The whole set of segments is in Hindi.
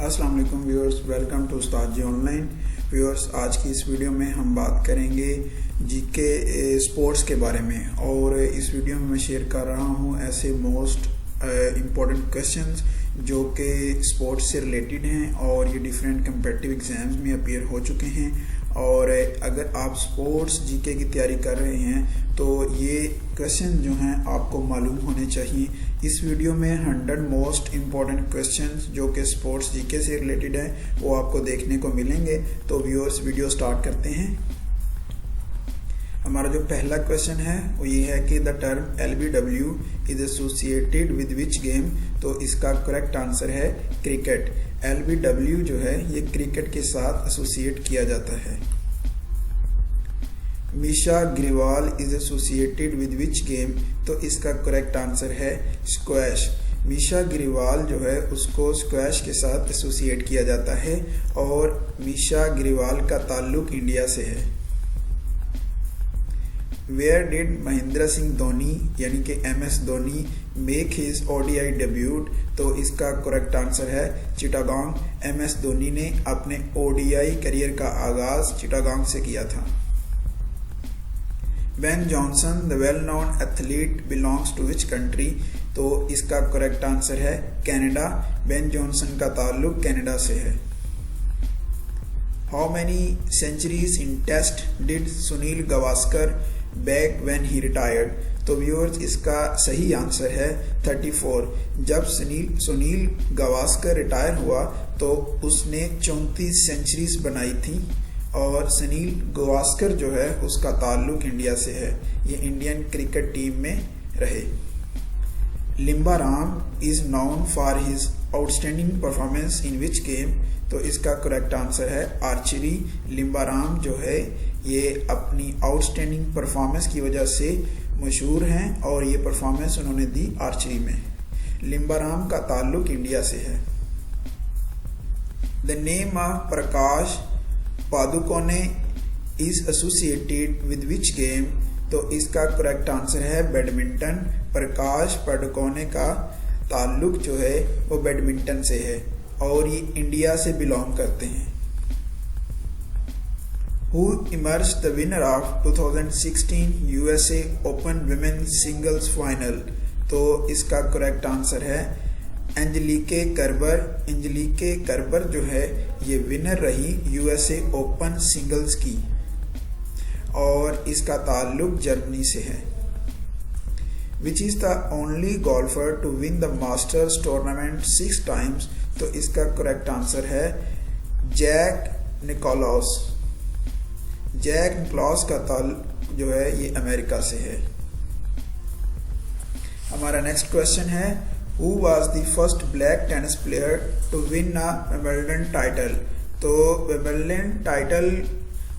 अस्सलाम वालेकुम viewers, welcome to Ustad ji online. Viewers, आज की इस वीडियो में हम बात करेंगे जीके स्पोर्ट्स के बारे में और इस वीडियो में मैं शेयर कर रहा हूं ऐसे मोस्ट इम्पोर्टेंट क्वेश्चंस जो कि स्पोर्ट्स से रिलेटेड हैं और ये डिफरेंट कम्पिटिटिव एग्जाम्स में अपीयर हो चुके हैं। और अगर आप स्पोर्ट्स जीके की तैयारी कर रहे हैं तो ये क्वेश्चन जो हैं आपको मालूम होने चाहिए। इस वीडियो में 100 मोस्ट इम्पॉर्टेंट क्वेश्चंस जो कि स्पोर्ट्स जीके से रिलेटेड है वो आपको देखने को मिलेंगे। तो व्यूअर्स, वीडियो स्टार्ट करते हैं। हमारा जो पहला क्वेश्चन है वो ये है कि the term LBW is associated with which game. तो इसका करेक्ट आंसर है क्रिकेट। LBW जो है ये क्रिकेट के साथ एसोसिएट किया जाता है। Misha Grewal is associated with which game. तो इसका करेक्ट आंसर है स्क्वैश। मिशा ग्रिवाल जो है उसको स्क्वैश के साथ एसोसिएट किया जाता है और मिशा ग्रिवाल का ताल्लुक इंडिया से है। वेयर डिड महेंद्र सिंह धोनी यानी कि MS Dhoni make his ODI debut. तो इसका करेक्ट आंसर है चिटागोंग। MS धोनी ने अपने ODI करियर का आगाज चिटागोंग से किया था। Ben Johnson the well known athlete belongs to which country. तो इसका करेक्ट आंसर है कनाडा। बेन जॉनसन का ताल्लुक कनाडा से है। How many centuries in test did Sunil Gavaskar bag when he retired. तो व्यूअर्स, इसका सही आंसर है 34। जब सुनील गावस्कर रिटायर हुआ तो उसने 34 सेंचुरीज बनाई थी और सुनील गावस्कर जो है उसका ताल्लुक इंडिया से है। ये इंडियन क्रिकेट टीम में रहे। Limbaram is known for his outstanding performance in which game. तो इसका करेक्ट आंसर है आर्चरी। लिम्बाराम जो है ये अपनी आउटस्टैंडिंग परफॉर्मेंस की वजह से मशहूर हैं और ये परफॉर्मेंस उन्होंने दी आर्चरी में। लिम्बाराम का ताल्लुक इंडिया से है। The name of Prakash Padukone is associated with which game. तो इसका करेक्ट आंसर है बैडमिंटन। प्रकाश पादुकोणे का ताल्लुक जो है वो बैडमिंटन से है और ये इंडिया से बिलोंग करते हैं। Who emerged the winner of 2016 USA Open Women's Singles Final। तो इसका करेक्ट आंसर है एंजेलिके कर्बर। एंजेलिके कर्बर जो है ये विनर रही USA ओपन सिंगल्स की और इसका ताल्लुक जर्मनी से है। Which is the only golfer to win the Masters tournament 6 times। तो इसका करेक्ट आंसर है जैक निकोलॉस। जैक निकोलॉस का ताल्लुक जो है ये अमेरिका से है। हमारा नेक्स्ट क्वेश्चन है who was the first black tennis player to win a Wimbledon title. तो विंबलडन टाइटल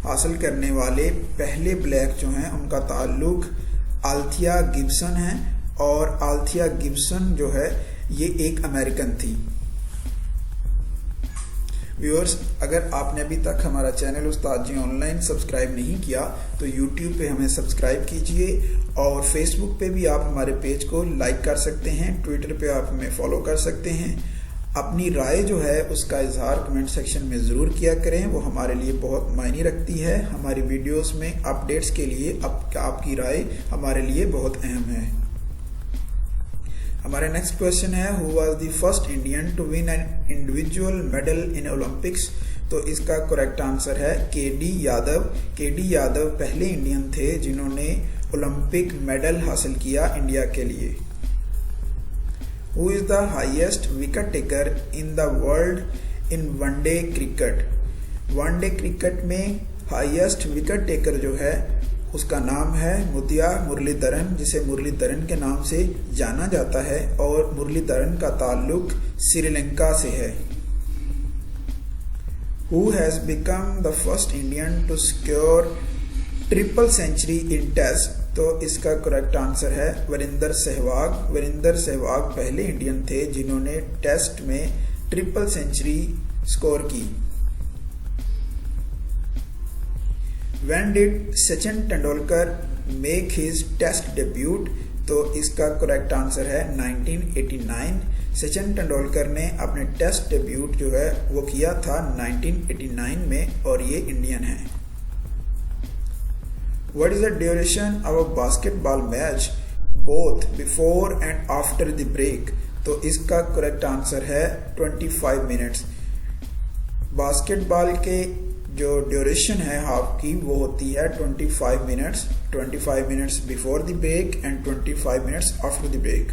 हासिल करने वाले पहले ब्लैक जो हैं उनका ताल्लुक अल्थिया गिब्सन है और अल्थिया गिब्सन जो है ये एक अमेरिकन थी। व्यूअर्स, अगर आपने अभी तक हमारा चैनल उस्ताद जी ऑनलाइन सब्सक्राइब नहीं किया तो YouTube पे हमें सब्सक्राइब कीजिए और Facebook पे भी आप हमारे पेज को लाइक कर सकते हैं। Twitter पे आप हमें फॉलो कर सकते हैं। अपनी राय जो है उसका इजहार कमेंट सेक्शन में ज़रूर किया करें, वो हमारे लिए बहुत मायने रखती है। हमारी वीडियोस में अपडेट्स के लिए आपकी राय हमारे लिए बहुत अहम है। हमारा नेक्स्ट क्वेश्चन है who was the first Indian to win an individual medal in Olympics. तो इसका करेक्ट आंसर है KD यादव। KD यादव पहले इंडियन थे जिन्होंने ओलंपिक मेडल हासिल किया इंडिया के लिए। Who is the highest wicket taker in the world in one day cricket. One day cricket में हाईएस्ट विकेट टेकर जो है उसका नाम है मुतिया मुरलीधरन, जिसे मुरलीधरन के नाम से जाना जाता है और मुरलीधरन का ताल्लुक श्रीलंका से है। Who has become the first Indian to score triple century in test. तो इसका करेक्ट आंसर है वीरेंद्र सहवाग। वीरेंद्र सहवाग पहले इंडियन थे जिन्होंने टेस्ट में ट्रिपल सेंचुरी स्कोर की। When did Sachin Tendulkar make his test debut. तो इसका करेक्ट आंसर है 1989। सचिन तेंदुलकर ने अपने टेस्ट डेब्यूट जो है वो किया था 1989 में और ये इंडियन है। What is the duration of a basketball match both before and after the break? तो इसका करेक्ट आंसर है 25 मिनट्स। बास्केटबॉल के जो ड्यूरेशन है हाफ की वो होती है 25 minutes. 25 minutes before the break and 25 minutes after the break.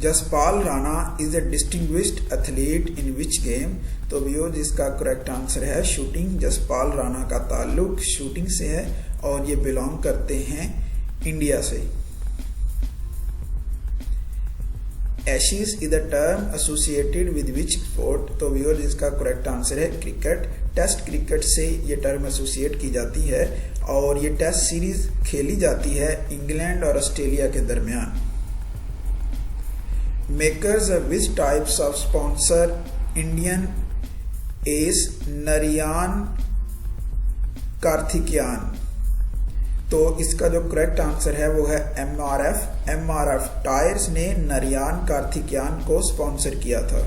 Jaspal Rana is a distinguished athlete in which game? तो व्यूअर्स इसका करेक्ट आंसर है शूटिंग। जसपाल राणा का ताल्लुक शूटिंग से है और ये बिलोंग करते हैं इंडिया से। Ashes is the term associated with which sport? तो व्यूअर्स इसका करेक्ट आंसर है क्रिकेट। टेस्ट क्रिकेट से ये टर्म एसोसिएट की जाती है और ये टेस्ट सीरीज खेली जाती है इंग्लैंड और ऑस्ट्रेलिया के दरमियान। Makers of which types of sponsor Indian ace Narayan Karthikeyan? तो इसका जो करेक्ट आंसर है वो है MRF। MRF टायर्स ने नरियान कार्थिकियान को स्पॉन्सर किया था।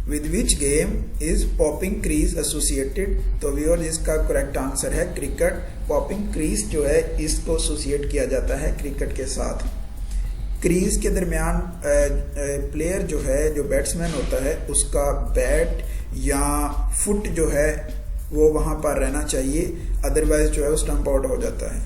With which game is popping crease associated? तो व्यूअर्स इसका करेक्ट आंसर है क्रिकेट। पॉपिंग क्रीज जो है इसको एसोसिएट किया जाता है क्रिकेट के साथ। क्रीज के दरमियान प्लेयर जो है जो बैट्समैन होता है उसका बैट या फुट जो है वो वहां पर रहना चाहिए, अदरवाइज जो है वो स्टंप आउट हो जाता है।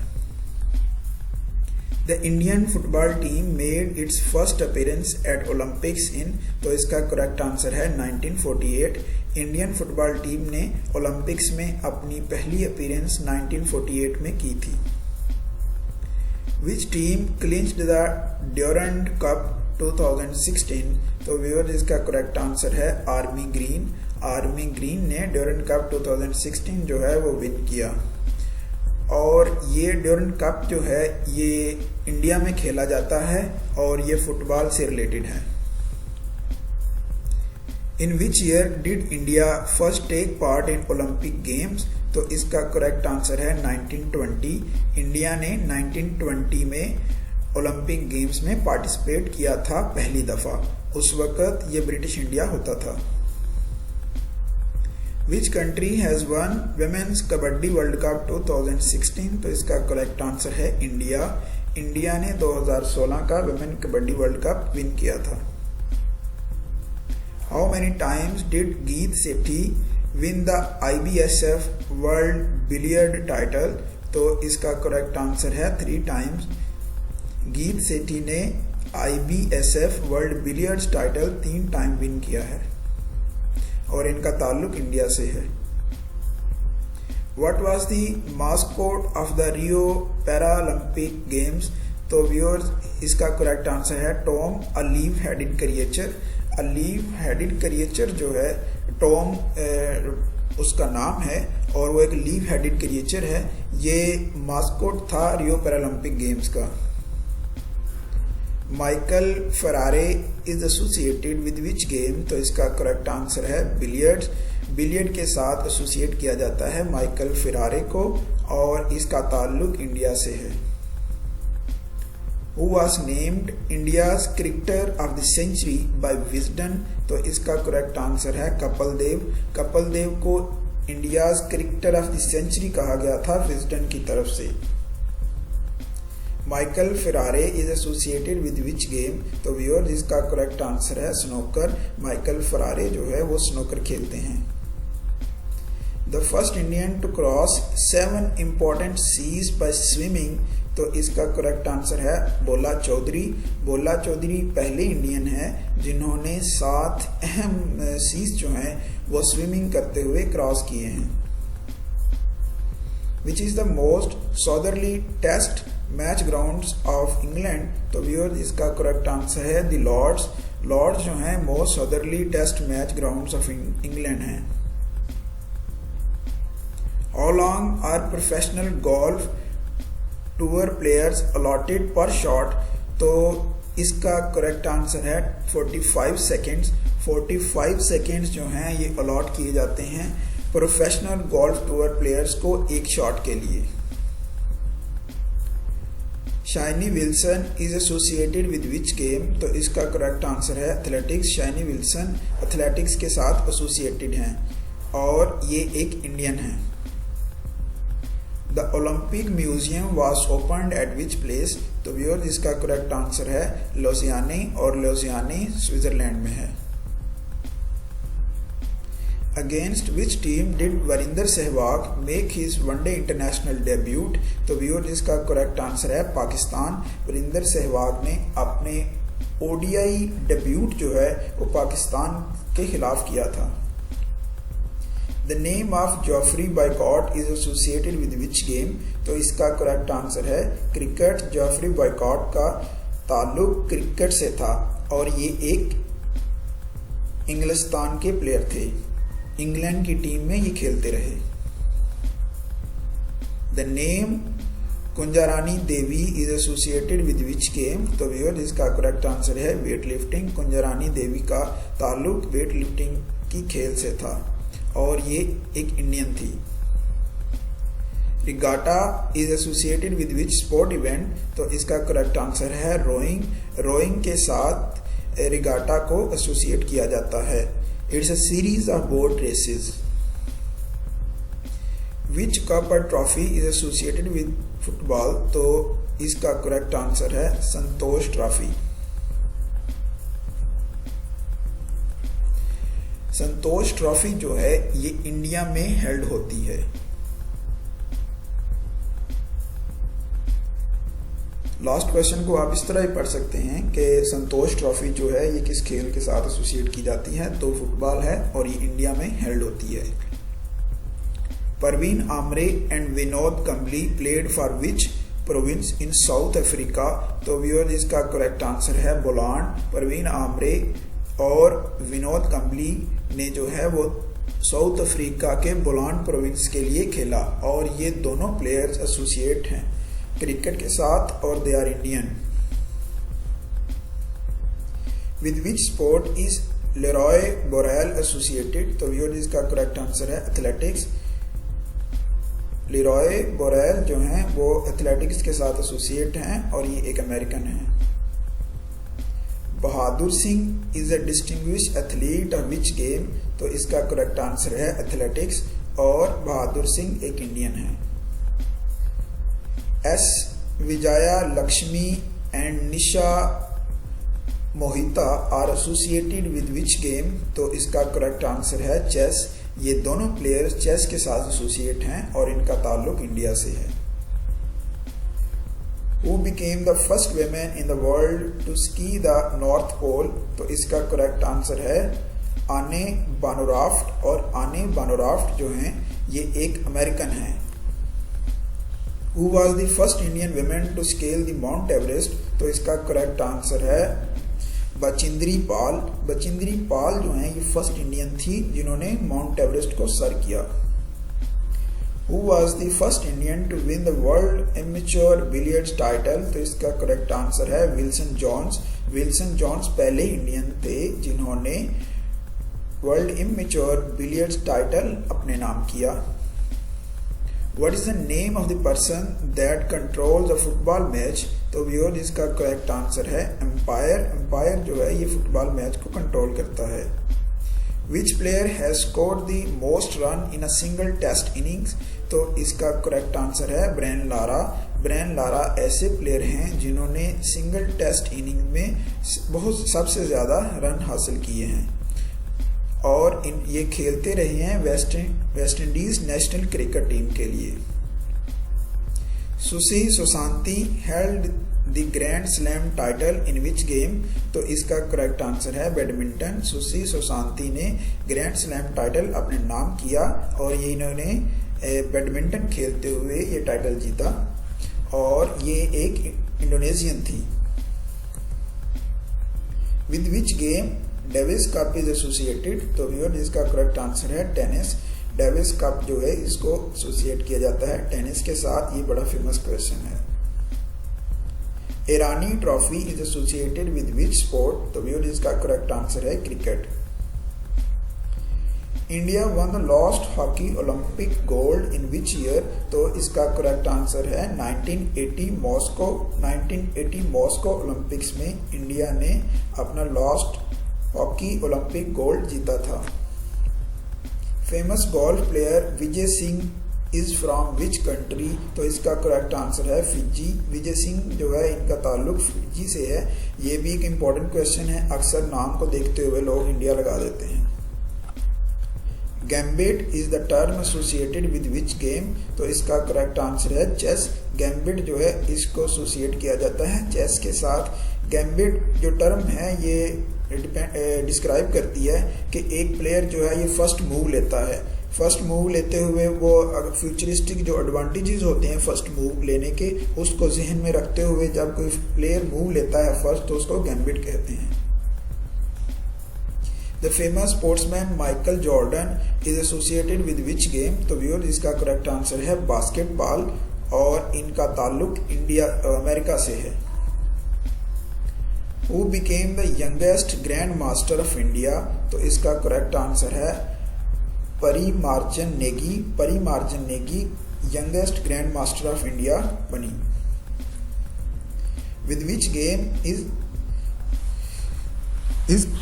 The Indian football team made it's first appearance eight Olympics इन? तो इसका करेक्ट आंसर है 1948। इंडियन फुटबॉल टीम ने ओलंपिक्स में अपनी पहली अपीयरेंस 1948 में की थी। Which team clinched the Durand Cup 2016? तो व्यूअर्स इसका करेक्ट आंसर है आर्मी ग्रीन। आर्मी ग्रीन ने ड्यूरंड कप 2016 जो है वो विन किया और ये ड्यूरंड कप जो है ये इंडिया में खेला जाता है और ये फुटबॉल से रिलेटेड है। In which year did India first take part in Olympic games? तो इसका करेक्ट आंसर है 1920। इंडिया ने 1920 में ओलंपिक गेम्स में पार्टिसिपेट किया था पहली दफा। उस वक्त ये ब्रिटिश इंडिया होता था। Which country has won women's kabaddi world cup 2016? तो इसका करेक्ट आंसर है इंडिया। इंडिया ने 2016 का women kabaddi world cup win किया था। How many times did Geet Sethi win the IBSF world billiard title? तो इसका करेक्ट आंसर है 3 टाइम्स। गीत सेठी ने IBSF world billiards title 3 time win किया है और इनका ताल्लुक इंडिया से है। What was the mascot of the Rio Paralympic Games? तो व्यूअर्स इसका करेक्ट आंसर है Tom, a leave headed creature. A leave headed creature जो है टॉम उसका नाम है और वो एक लीव हेडेड क्रिएचर है। ये मास्कोट था रियो पैरालंपिक गेम्स का। Michael Ferreira is associated with which game? तो इसका करेक्ट आंसर है बिलियर्ड्स। बिलियर्ड के साथ एसोसिएट किया जाता है माइकल फरारे को और इसका ताल्लुक इंडिया से है। Who was named India's cricketer of the century by Wisden? तो इसका करेक्ट आंसर है कपिल देव। कपिल देव को India's cricketer of the century कहा गया था विजडन की तरफ से। Michael Ferreira is associated with which game? तो व्यूअर्स इसका करेक्ट आंसर है स्नूकर। माइकल फरारे जो है वो स्नूकर खेलते हैं। The first Indian to cross 7 important seas by swimming? तो इसका करेक्ट आंसर है बोला चौधरी। बोला चौधरी पहले इंडियन है जिन्होंने 7 अहम सीज जो हैं वो स्विमिंग करते हुए क्रॉस किए हैं। Which is the most southerly test match grounds of England? तो व्यूअर्स इसका करेक्ट आंसर है द लॉर्ड्स। लॉर्ड्स जो हैं most southerly test match grounds of England हैं। How long are professional golf tour players allotted per shot? तो इसका करेक्ट आंसर है 45 सेकेंड्स। 45 सेकेंड्स जो हैं ये अलॉट किए जाते हैं प्रोफेशनल गोल्फ टूर प्लेयर्स को एक शॉट के लिए। Shiny Wilson is associated with which game, तो इसका करेक्ट आंसर है एथलेटिक्स। शाइनी विल्सन एथलेटिक्स के साथ एसोसिएटेड हैं और ये एक इंडियन है। The Olympic museum was opened eight which place, तो व्यूअर्स इसका करेक्ट आंसर है लुधियाना, और लुधियाना स्विट्जरलैंड में है। Against which team did Varinder Sehwag make his one day international debut, तो व्यूअर्स इसका करेक्ट आंसर है पाकिस्तान। वरिंदर सहवाग ने अपने ओडीआई डेब्यूट जो है वो पाकिस्तान के खिलाफ किया था। The name of Joffrey boycott is associated with which game, तो इसका करेक्ट आंसर है क्रिकेट। जॉफरी बॉयकॉट का ताल्लुक क्रिकेट से था और ये एक इंग्लिस्तान के प्लेयर थे, इंग्लैंड की टीम में ये खेलते रहे। The name Kunjarani Devi is associated with which game, तो व्यूअर्स इसका करेक्ट आंसर है वेट लिफ्टिंग। कुंजारानी देवी का ताल्लुक वेट लिफ्टिंग की खेल से था और ये एक इंडियन थी। Regatta is associated with which sport event, तो इसका करेक्ट आंसर है रोइंग। रोइंग के साथ रिगाटा को एसोसिएट किया जाता है। It's a series of boat races. Which cup और trophy is associated with football, तो इसका करेक्ट आंसर है संतोष ट्रॉफी। संतोष ट्रॉफी जो है ये इंडिया में हेल्ड होती है। लास्ट क्वेश्चन को आप इस तरह ही पढ़ सकते हैं कि संतोष ट्रॉफी जो है ये किस खेल के साथ एसोसिएट की जाती है, तो फुटबॉल है और ये इंडिया में हेल्ड होती है। Pravin Amre and Vinod Kambli played for which province in South Africa, तो व्यूअर्स इसका करेक्ट आंसर है बोलान। परवीन आमरे और विनोद कंबली ने जो है वो साउथ अफ्रीका के बोलान प्रोविंस के लिए खेला और ये दोनों प्लेयर्स एसोसिएट हैं क्रिकेट के साथ और they are Indian. With which sport is Leroy Burrell associated, तो व्यूअर्स इसका करेक्ट आंसर है एथलेटिक्स। लेरॉय बोरेल जो हैं वो एथलेटिक्स के साथ एसोसिएट हैं और ये एक अमेरिकन है। Bahadur Singh is a distinguished athlete of which game, तो इसका करेक्ट आंसर है एथलेटिक्स और बहादुर सिंह एक इंडियन है। S Vijaya Lakshmi and Nisha Mohita are associated with which game, तो इसका करेक्ट आंसर है चेस। ये दोनों प्लेयर्स चेस के साथ एसोसिएट हैं और इनका ताल्लुक इंडिया से है। Who became the first women in the world to ski the North Pole, तो इसका करेक्ट आंसर है आने बानोराफ्ट, और आने बानोराफ्ट जो हैं ये एक अमेरिकन है। Who was the first Indian woman to scale the Mount Everest, तो इसका करेक्ट आंसर है बचिंद्री पाल। बचिंद्री पाल जो हैं ये फर्स्ट इंडियन थी जिन्होंने माउंट एवरेस्ट को सर किया। Who was the first Indian to win the World Amateur Billiards title, तो इसका करेक्ट आंसर है विल्सन जॉन्स। विल्सन जॉन्स पहले इंडियन थे जिन्होंने वर्ल्ड इमेच्योर बिलियर्ड्स टाइटल अपने नाम किया। What is the name of the person that controls a football match, तो व्यूअर इसका करेक्ट आंसर है एम्पायर। एम्पायर जो है ये फुटबॉल मैच को कंट्रोल करता है। Which player has scored the most run in a single test innings, तो इसका करेक्ट आंसर है ब्रेन लारा। ब्रेन लारा ऐसे प्लेयर हैं जिन्होंने सिंगल टेस्ट इनिंग में बहुत सबसे ज़्यादा रन हासिल किए हैं और ये खेलते रहे हैं West Indies national cricket team के लिए। सुसी Sushanti held the grand slam title in which game, तो इसका करेक्ट आंसर है बैडमिंटन। सुसी सुशांति ने ग्रैंड स्लैम टाइटल अपने नाम किया और ये इन्होंने बैडमिंटन खेलते हुए ये टाइटल जीता और ये एक इंडोनेशियन थी। With which game Davis cup is associated, तो व्यूअर इसका करेक्ट आंसर है टेनिस। डेविस कप जो है इसको एसोसिएट किया जाता है टेनिस के साथ। ये बड़ा फेमस क्वेश्चन है। Irani trophy is associated with which sport, तो व्यूअर इसका करेक्ट आंसर है cricket. India won the last hockey Olympic gold in which year? तो इसका करेक्ट आंसर है 1980 मॉस्को। 1980 मॉस्को ओलंपिक्स में इंडिया ने अपना लास्ट हॉकी ओलंपिक गोल्ड जीता था। Famous golf player Vijay Singh is from which country? तो इसका करेक्ट आंसर है फिजी। विजय सिंह जो है इनका ताल्लुक फिजी से है। ये भी एक इम्पॉर्टेंट क्वेश्चन है, अक्सर नाम को देखते हुए लोग इंडिया लगा देते हैं। Gambit is the term associated with which game? तो इसका करेक्ट आंसर है चेस। गैम्बिट जो है इसको एसोसिएट किया जाता है चेस के साथ। गैम्बिट जो टर्म है ये डिस्क्राइब करती है कि एक प्लेयर जो है ये फर्स्ट मूव लेता है। फर्स्ट मूव लेते हुए वो फ्यूचरिस्टिक जो एडवांटेजेस होते हैं फर्स्ट मूव लेने के, उसको जहन में रखते हुए जब कोई प्लेयर मूव लेता है फर्स्ट तो उसको गैम्बिट कहते हैं। The famous sportsman Michael Jordan is associated with which game? तो व्यूअर्स इसका करेक्ट आंसर है बास्केटबॉल और इनका ताल्लुक अमेरिका से है। Who became the youngest grand master of India? तो इसका करेक्ट आंसर है Parimarjan Negi. Parimarjan Negi youngest grand master of India बनी। With which game is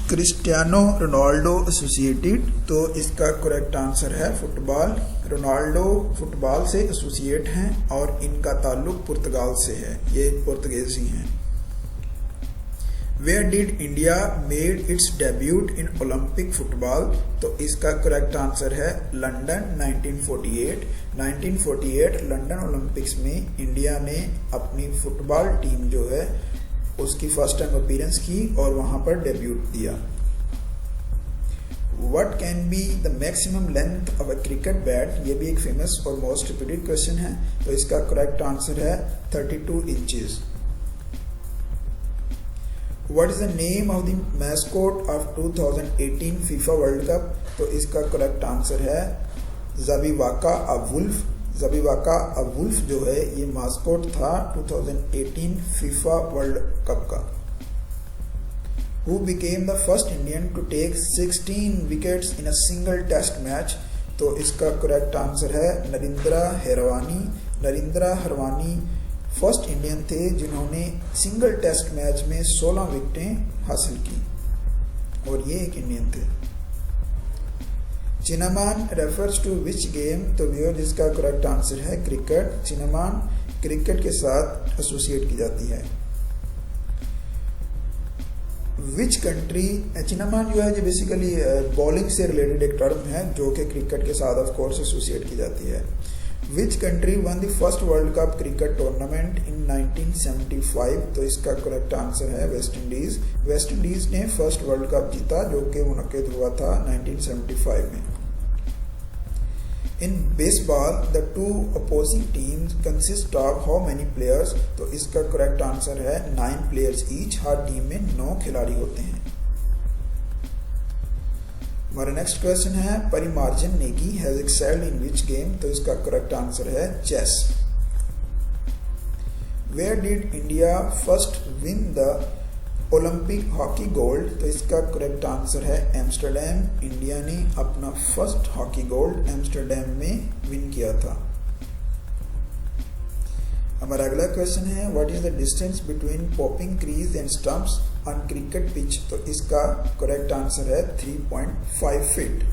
Cristiano Ronaldo associated? तो इसका करेक्ट आंसर है फुटबॉल। रोनाल्डो फुटबॉल से एसोसिएट हैं और इनका ताल्लुक पुर्तगाल से है, ये पुर्तगेजी हैं। Where did India made its debut in Olympic football? तो इसका करेक्ट आंसर है लंदन 1948। 1948 लंदन ओलंपिक्स में इंडिया ने अपनी फुटबॉल टीम जो है उसकी फर्स्ट टाइम अपीयरेंस की और वहां पर डेब्यूट दिया। What can be the maximum length of a cricket bat? ये भी एक फेमस और मोस्ट रिपीटेड क्वेश्चन है। तो इसका करेक्ट आंसर है 32 inches. What is the name of the mascot of 2018 FIFA World Cup? तो इसका करेक्ट आंसर है ज़बीवाका अ वुल्फ। ज़बीवाका अ वुल्फ जो है ये मास्कोट था 2018 FIFA वर्ल्ड कप का। Who became the first Indian to take 16 wickets in a single test match? तो इसका करेक्ट आंसर है नरेंद्र हरवानी। नरेंद्र हरवानी फर्स्ट इंडियन थे जिन्होंने सिंगल टेस्ट मैच में 16 विकेटें हासिल की और ये एक इंडियन थे। चिनामान रेफर्स टू विच गेम? तो व्यूअर जिसका करेक्ट आंसर है क्रिकेट। चिनामान क्रिकेट के साथ एसोसिएट की जाती है। Which country? चिनामान जो है जो बेसिकली बॉलिंग से रिलेटेड एक टर्म है जो कि क्रिकेट के साथ ऑफ कोर्स एसोसिएट की जाती है। Which country won the first World Cup cricket tournament in 1975? तो इसका करेक्ट आंसर है वेस्ट इंडीज। वेस्ट इंडीज ने फर्स्ट वर्ल्ड कप जीता जो कि मुनक्किद हुआ था 1975 में। In baseball, the two opposing teams consist of how many players? तो इसका करेक्ट आंसर है 9 players each। हर टीम में 9 खिलाड़ी होते हैं। हमारा नेक्स्ट क्वेश्चन है Parimarjan Negi has excelled in which game? तो इसका करेक्ट आंसर है chess. Where did India first win the Olympic hockey gold? तो इसका करेक्ट आंसर है एम्स्टरडैम। इंडिया ने अपना फर्स्ट हॉकी गोल्ड एम्स्टरडैम में विन किया था। हमारा अगला क्वेश्चन है what is the distance between popping crease and stumps on cricket pitch? तो इसका करेक्ट आंसर है 3.5 feet.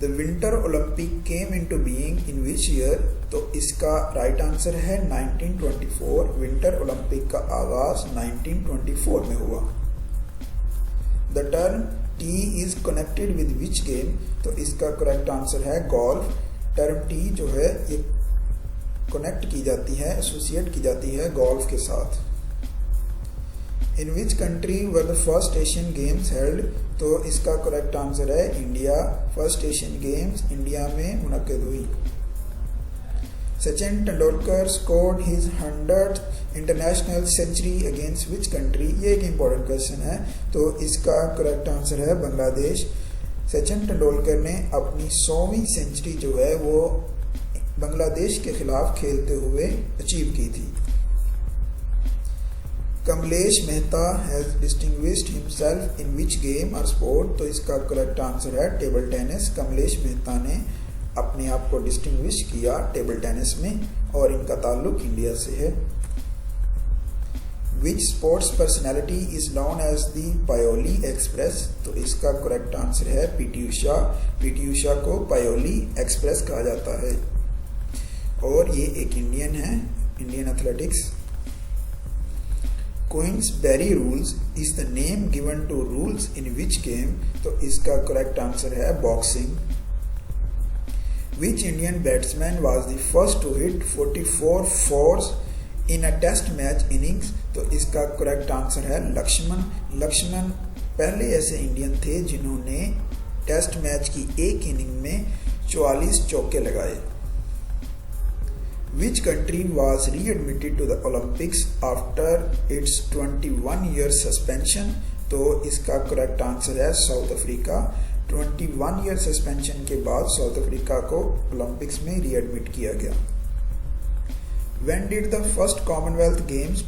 The winter Olympic came into being in which year? तो इसका राइट आंसर है 1924। विंटर ओलंपिक का आगाज 1924 में हुआ। The term T is connected with which game? तो इसका करेक्ट आंसर है गोल्फ। टर्म टी जो है ये कनेक्ट की जाती है, एसोसिएट की जाती है गोल्फ के साथ। In which country were the first Asian games held? तो इसका करेक्ट आंसर है India. First Asian games India में मुनक्किद हुई। Sachin Tendulkar scored his 100th international century against which country? ये एक इंपॉर्टेंट क्वेश्चन है। तो इसका करेक्ट आंसर है बांग्लादेश। सचिन तेंदुलकर ने अपनी 100वीं सेंचुरी जो है वो बांग्लादेश के खिलाफ खेलते हुए अचीव की थी। Kamlesh Mehta has distinguished himself in which game और स्पोर्ट? तो इसका करेक्ट आंसर है टेबल टेनिस। कमलेश मेहता ने अपने आप को डिस्टिंग्विश किया टेबल टेनिस में और इनका ताल्लुक इंडिया से है। Which sports personality is known as the Payyoli Express? तो इसका करेक्ट आंसर है पीटी उषा। पीटी उषा को पायोली एक्सप्रेस कहा जाता है और ये एक इंडियन है, Indian athletics. Queensberry rules is the name given to rules in which game? तो इसका करेक्ट आंसर है boxing. Which Indian batsman was the first to hit 44 fours in a test match innings? तो इसका करेक्ट आंसर है लक्ष्मण। लक्ष्मण पहले ऐसे इंडियन थे जिन्होंने टेस्ट मैच की एक इनिंग में 44 चौके लगाए। Which country was readmitted to the Olympics after its 21-year suspension? तो इसका करेक्ट आंसर है साउथ अफ्रीका। 21 ईयर सस्पेंशन के बाद साउथ अफ्रीका को ओलंपिक्स में रीएडमिट किया गया। When did the first Commonwealth Games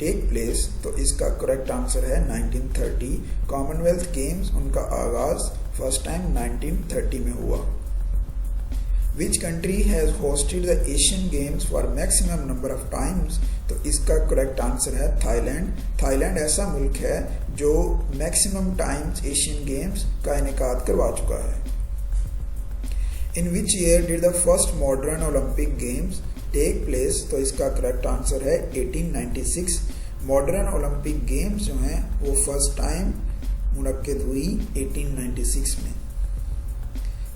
take place? तो इसका करेक्ट आंसर है 1930। कॉमनवेल्थ गेम्स उनका आगाज फर्स्ट टाइम 1930 में हुआ। Which country has hosted the Asian Games for maximum number of times? तो इसका करेक्ट आंसर है थाईलैंड। थाईलैंड ऐसा मुल्क है जो मैक्सिमम टाइम्स एशियन गेम्स का इनेकाद करवा चुका है। In which year did the first modern Olympic Games take place? तो इसका करेक्ट आंसर है 1896। मॉडर्न ओलंपिक गेम्स जो हैं वो फर्स्ट टाइम मुनक्किद हुई 1896 में।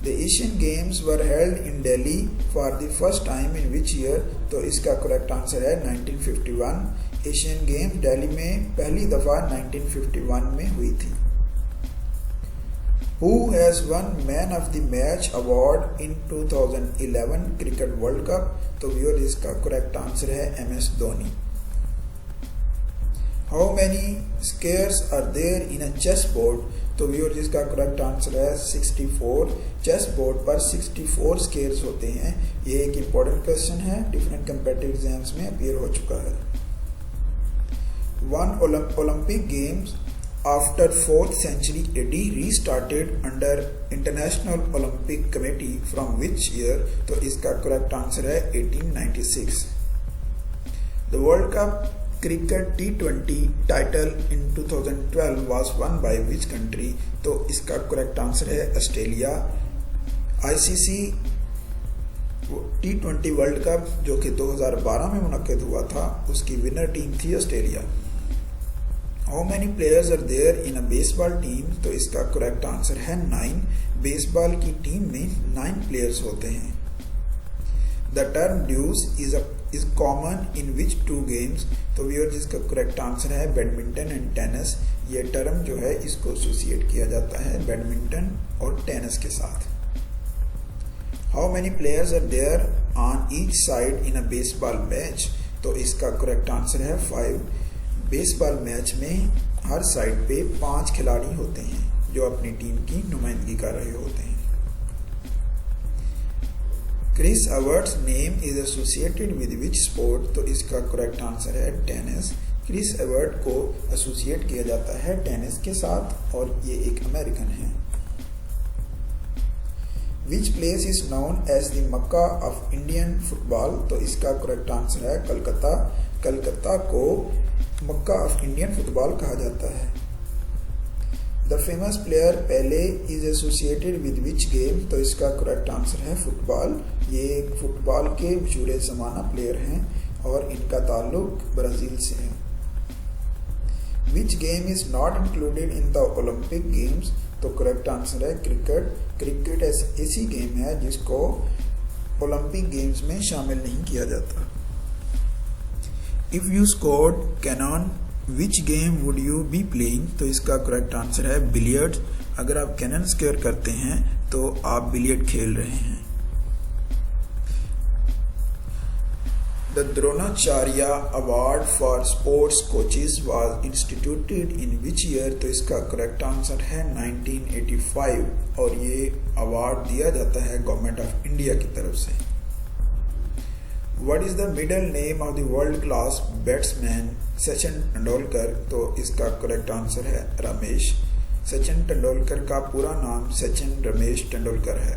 The Asian Games were held in Delhi for the first time in which year? तो इसका करेक्ट आंसर है 1951। एशियन गेम्स दिल्ली में पहली दफा 1951 में हुई थी। Who has won Man of the Match award in 2011 Cricket World Cup? तो व्यूअर इसका करेक्ट आंसर है MS Dhoni. How many squares are there in a chessboard? तो व्यूअर जिसका करेक्ट आंसर है 64। चेस बोर्ड पर 64 स्क्वायर्स होते हैं। ये एक इम्पोर्टेंट क्वेश्चन है, डिफरेंट कम्पिटिटिव एग्जाम्स में अपीयर हो चुका है। One Olympic games after 4th century AD restarted under International Olympic Committee from which year? तो इसका करेक्ट आंसर है 1896। The World Cup Cricket T20 title in 2012 was won by which country? तो इसका करेक्ट आंसर है Australia. ICC T20 world cup जो कि 2012 में मुनक्किद हुआ था उसकी विनर टीम थी Australia. How many players are there in a baseball team? तो इसका करेक्ट आंसर है 9। बेसबॉल की टीम में 9 प्लेयर्स होते हैं। The term deuce is common in which two games? तो व्यूअर जिसका करेक्ट आंसर है बैडमिंटन एंड टेनिस। ये टर्म जो है इसको एसोसिएट किया जाता है बैडमिंटन और टेनिस के साथ। How many players are there on each side in a baseball match? तो इसका करेक्ट आंसर है 5। बेसबॉल मैच में हर साइड पे 5 खिलाड़ी होते हैं जो अपनी टीम की नुमाइंदगी कर रहे होते हैं। Chris Evert's name is associated with which sport? तो इसका करेक्ट आंसर है टेनिस। क्रिस एवर्ट को एसोसिएट किया जाता है टेनिस के साथ और ये एक अमेरिकन है। Which place is known as the Mecca of Indian football? तो इसका करेक्ट आंसर है कलकत्ता। कलकत्ता को मक्का ऑफ इंडियन फुटबॉल कहा जाता है। The famous player Pele is associated with which game? तो इसका करेक्ट आंसर है फुटबॉल। ये फुटबॉल के मशहूर ज़माना प्लेयर हैं और इनका ताल्लुक ब्राज़ील से है। Which game is not included in the Olympic games? तो करेक्ट आंसर है क्रिकेट। क्रिकेट ऐसी गेम है जिसको ओलंपिक गेम्स में शामिल नहीं किया जाता। If you scored cannon which game would you be playing? तो इसका करेक्ट आंसर है बिलियर्ड्स। अगर आप कैनन स्कोर करते हैं तो आप बिलियर्ड खेल रहे हैं। The Dronacharya award for sports coaches was instituted in which year? तो इसका करेक्ट आंसर है 1985 और ये अवार्ड दिया जाता है गवर्नमेंट ऑफ इंडिया की तरफ से। What is the middle name of the world class batsman Sachin Tendulkar? तो इसका करेक्ट आंसर है रमेश। सचिन तेंदुलकर का पूरा नाम सचिन रमेश तेंदुलकर है।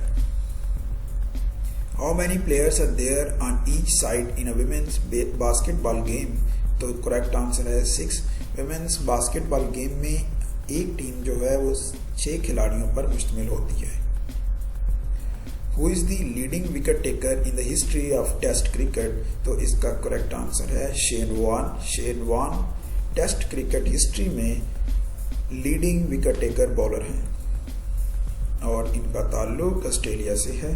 How many players are there on each side in a women's basketball game? तो करेक्ट आंसर है 6। विमेन्स बास्केटबॉल गेम में एक टीम जो है वो 6 खिलाड़ियों पर मुश्तमिल होती है। Who is the leading wicket taker in the history of Test cricket? तो इसका करेक्ट आंसर है Shane Warne. Shane Warne test cricket history में लीडिंग विकेट टेकर बॉलर हैं और इनका ताल्लुक ऑस्ट्रेलिया से है।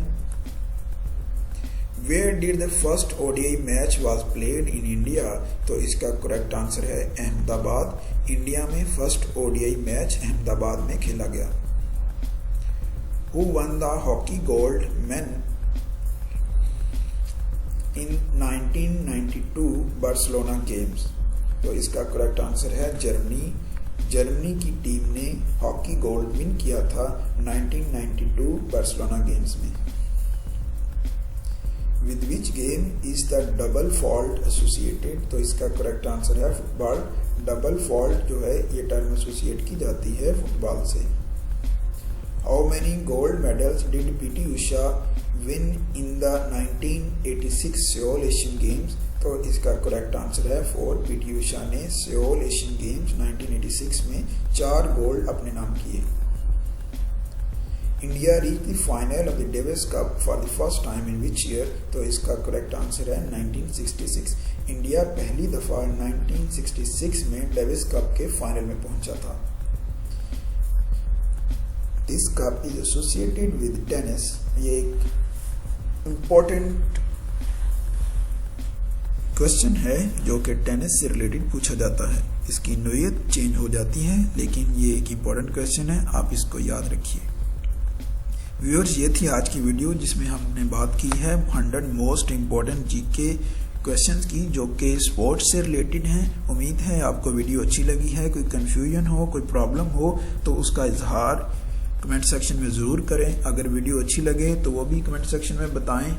Where did the first ODI match was played in India? तो इसका करेक्ट आंसर है अहमदाबाद। इंडिया में फर्स्ट ODI मैच अहमदाबाद में खेला गया। Who won the hockey gold men in 1992 Barcelona games? तो इसका करेक्ट आंसर है जर्मनी। जर्मनी की टीम ने हॉकी गोल्ड विन किया था 1992 बार्सिलोना गेम्स में। With which game is the double fault associated? तो इसका करेक्ट आंसर है फुटबॉल। डबल फॉल्ट जो है ये टर्म एसोसिएट की जाती है फुटबॉल से। How many gold medals did PT Usha win in the 1986 Seoul Asian Games? तो इसका करेक्ट आंसर है 4। PT Usha ने सियोल एशियन गेम्स 1986 में 4 गोल्ड अपने नाम किए। India reach the final of the Davis cup for the first time in which year? तो इसका करेक्ट आंसर है 1966। इंडिया पहली दफा 1966 में डेविस कप के फाइनल में पहुंचा था। This cup is associated with tennis। ये एक इम्पोर्टेंट क्वेश्चन है जो कि टेनिस से रिलेटेड पूछा जाता है। इसकी नोयत चेंज हो जाती है लेकिन ये एक इम्पोर्टेंट क्वेश्चन है, आप इसको याद रखिए। व्यूअर्स, ये थी आज की वीडियो जिसमें हमने बात की है 100 मोस्ट इम्पोर्टेंट जीके क्वेश्चंस की जो कि स्पोर्ट्स से रिलेटेड हैं। उम्मीद है आपको वीडियो अच्छी लगी है। कोई कंफ्यूजन हो, कोई प्रॉब्लम हो तो उसका इजहार कमेंट सेक्शन में ज़रूर करें। अगर वीडियो अच्छी लगे तो वो भी कमेंट सेक्शन में बताएं।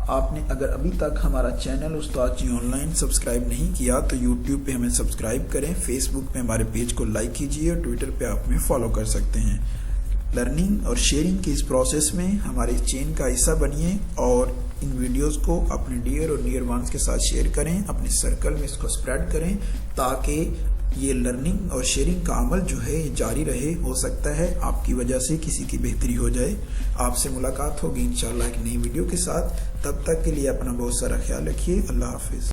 आपने अगर अभी तक हमारा चैनल उस्ताद जी ऑनलाइन सब्सक्राइब नहीं किया तो यूट्यूब पे हमें सब्सक्राइब करें, फेसबुक पे हमारे पेज को लाइक कीजिए और ट्विटर पे आप हमें फॉलो कर सकते हैं। लर्निंग और शेयरिंग की इस प्रोसेस में हमारे चेन का हिस्सा बनिए और इन वीडियोस को अपने डियर और नियर वंस के साथ शेयर करें, अपने सर्कल में इसको स्प्रेड करें ताकि ये लर्निंग और शेयरिंग का अमल जो है ये जारी रहे। हो सकता है आपकी वजह से किसी की बेहतरी हो जाए। आपसे मुलाकात होगी इंशाल्लाह एक नई वीडियो के साथ। तब तक के लिए अपना बहुत सारा ख्याल रखिए। अल्लाह हाफिज।